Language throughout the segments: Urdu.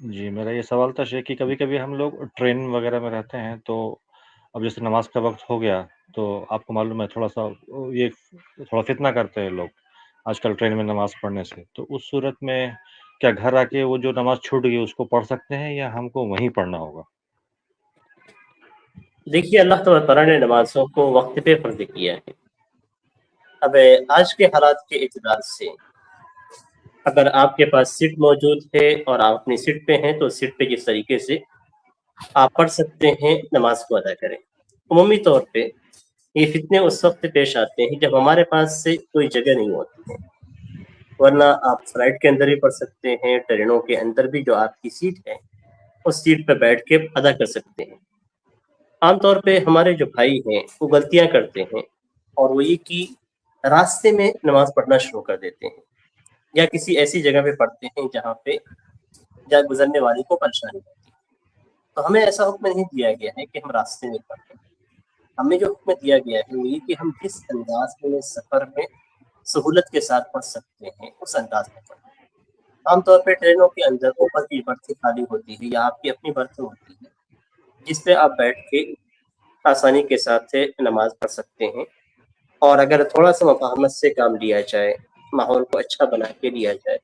جی، میرا یہ سوال تھا شیخ کہ کبھی-کبھی ہم لوگ ٹرین وغیرہ میں رہتے ہیں، تو اب جیسے نماز کا وقت ہو گیا، تو آپ کو معلوم ہے تھوڑا-سا یہ تھوڑا فتنہ کرتے ہیں لوگ، آج کل ٹرین میں نماز پڑھنے سے۔ تو اس صورت میں کیا گھر آ کے وہ جو نماز چھوٹ گئی اس کو پڑھ سکتے ہیں یا ہم کو وہیں پڑھنا ہوگا؟ دیکھیے، اللہ تعالیٰ نے نمازوں کو وقت پہ فرض کیا ہے۔ اب آج کے حالات کے اعتبار سے اگر آپ کے پاس سیٹ موجود ہے اور آپ اپنی سیٹ پہ ہیں تو سیٹ پہ جس طریقے سے آپ پڑھ سکتے ہیں نماز کو ادا کریں۔ عمومی طور پہ یہ فتنے اس وقت پیش آتے ہیں جب ہمارے پاس سے کوئی جگہ نہیں ہوتی ہے، ورنہ آپ فلائٹ کے اندر بھی پڑھ سکتے ہیں، ٹرینوں کے اندر بھی جو آپ کی سیٹ ہے اس سیٹ پہ بیٹھ کے ادا کر سکتے ہیں۔ عام طور پہ ہمارے جو بھائی ہیں وہ غلطیاں کرتے ہیں، اور وہ یہ کہ راستے میں نماز پڑھنا شروع کر دیتے ہیں یا کسی ایسی جگہ پہ پڑھتے ہیں جہاں گزرنے والے کو پریشانی ہوتی ہے۔ تو ہمیں ایسا حکم نہیں دیا گیا ہے کہ ہم راستے میں پڑھیں۔ ہمیں جو حکم دیا گیا ہے وہ یہ کہ ہم جس انداز میں سفر میں سہولت کے ساتھ پڑھ سکتے ہیں اس انداز میں پڑھیں۔ عام طور پہ ٹرینوں کے اندر اوپر کی برتھیں خالی ہوتی ہے یا آپ کی اپنی برتھ ہوتی ہے جس پہ آپ بیٹھ کے آسانی کے ساتھ نماز پڑھ سکتے ہیں، اور اگر تھوڑا سا مفاہمت سے کام لیا جائے، ماحول کو اچھا بنا کے لیا جائے،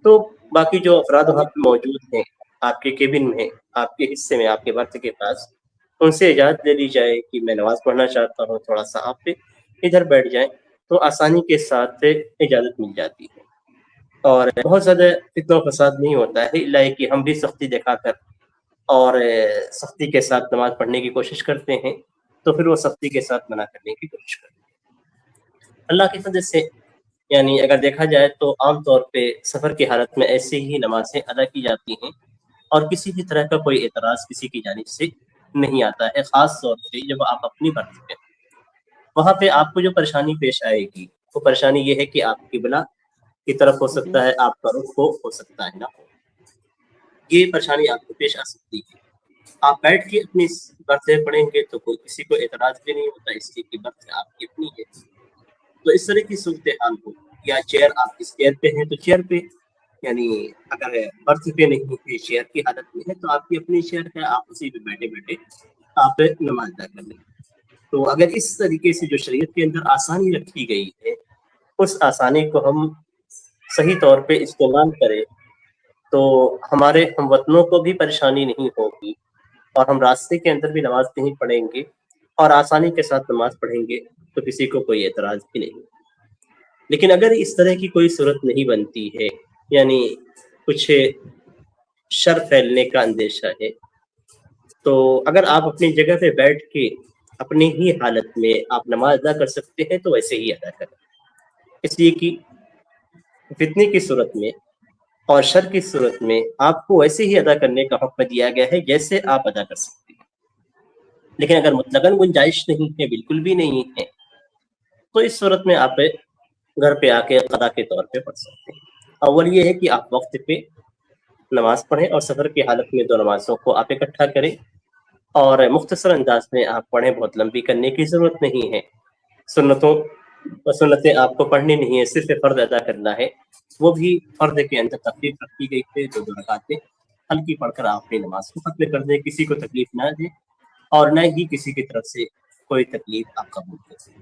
تو باقی جو افراد وہاں پہ موجود ہیں آپ کے کیبن میں، آپ کے حصے میں، آپ کے برتھ کے پاس، ان سے اجازت لے لی جائے کہ میں نماز پڑھنا چاہتا ہوں، تھوڑا سا آپ پہ ادھر بیٹھ جائیں، تو آسانی کے ساتھ اجازت مل جاتی ہے اور بہت زیادہ فتنہ و فساد نہیں ہوتا ہے، الا یہ کہ ہم بھی سختی دکھا کر اور سختی کے ساتھ نماز پڑھنے کی کوشش کرتے ہیں تو پھر وہ سختی کے ساتھ منع کرنے کی کوشش کرتے ہیں۔ اللہ کی فضل سے یعنی اگر دیکھا جائے تو عام طور پہ سفر کی حالت میں ایسے ہی نمازیں ادا کی جاتی ہیں اور کسی بھی طرح کا کوئی اعتراض کسی کی جانب سے نہیں آتا ہے، خاص طور پہ جب آپ اپنی برتھ پہ ہیں۔ وہاں پہ آپ کو جو پریشانی پیش آئے گی وہ پریشانی یہ ہے کہ آپ کی قبلہ کی طرف ہو سکتا ہے، آپ کا رخ ہو سکتا ہے نہ ہو، یہ پریشانی آپ کو پیش آ سکتی ہے۔ آپ بیٹھ کے اپنی برتھ پہ پڑھیں گے تو کوئی کسی کو اعتراض بھی نہیں ہوتا، اس لیے کہ برتھ آپ کی اپنی ہے۔ تو اس طرح کی صورتحال ہو، یا چیئر آپ اس چیئر پہ ہیں تو چیئر پہ، یعنی اگر برتھ پہ نہیں ہے چیئر کی حالت میں ہے تو آپ کی اپنی چیئر ہے، آپ اسی پہ بیٹھے بیٹھے آپ نماز ادا کر لیں۔ تو اگر اس طریقے سے جو شریعت کے اندر آسانی رکھی گئی ہے اس آسانی کو ہم صحیح طور پہ استعمال کریں تو ہمارے ہم وطنوں کو بھی پریشانی نہیں ہوگی، اور ہم راستے کے اندر بھی نماز نہیں پڑھیں گے اور آسانی کے ساتھ نماز پڑھیں گے تو کسی کو کوئی اعتراض بھی نہیں۔ لیکن اگر اس طرح کی کوئی صورت نہیں بنتی ہے، یعنی کچھ شر پھیلنے کا اندیشہ ہے، تو اگر آپ اپنی جگہ پہ بیٹھ کے اپنی ہی حالت میں آپ نماز ادا کر سکتے ہیں تو ویسے ہی ادا کریں، اس لیے کہ فتنے کی صورت میں اور شر کی صورت میں آپ کو ویسے ہی ادا کرنے کا حکم دیا گیا ہے جیسے آپ ادا کر سکتے ہیں۔ لیکن اگر مطلقاً گنجائش نہیں ہے، بالکل بھی نہیں ہے، تو اس صورت میں آپ گھر پہ آ کے قضا کے طور پہ پڑھ سکتے ہیں۔ اول یہ ہے کہ آپ وقت پہ نماز پڑھیں اور سفر کی حالت میں دو نمازوں کو آپ اکٹھا کریں اور مختصر انداز میں آپ پڑھیں، بہت لمبی کرنے کی ضرورت نہیں ہے۔ سنتیں آپ کو پڑھنی نہیں ہے، صرف فرض ادا کرنا ہے، وہ بھی فرض کے اندر تخفیف رکھی گئی ہے، دو رکعتیں ہلکی پڑھ کر آپ اپنی نماز کو ختم کر دیں، کسی کو تکلیف نہ دیں اور نہ ہی کسی کی طرف سے کوئی تکلیف آپ قبول کریں۔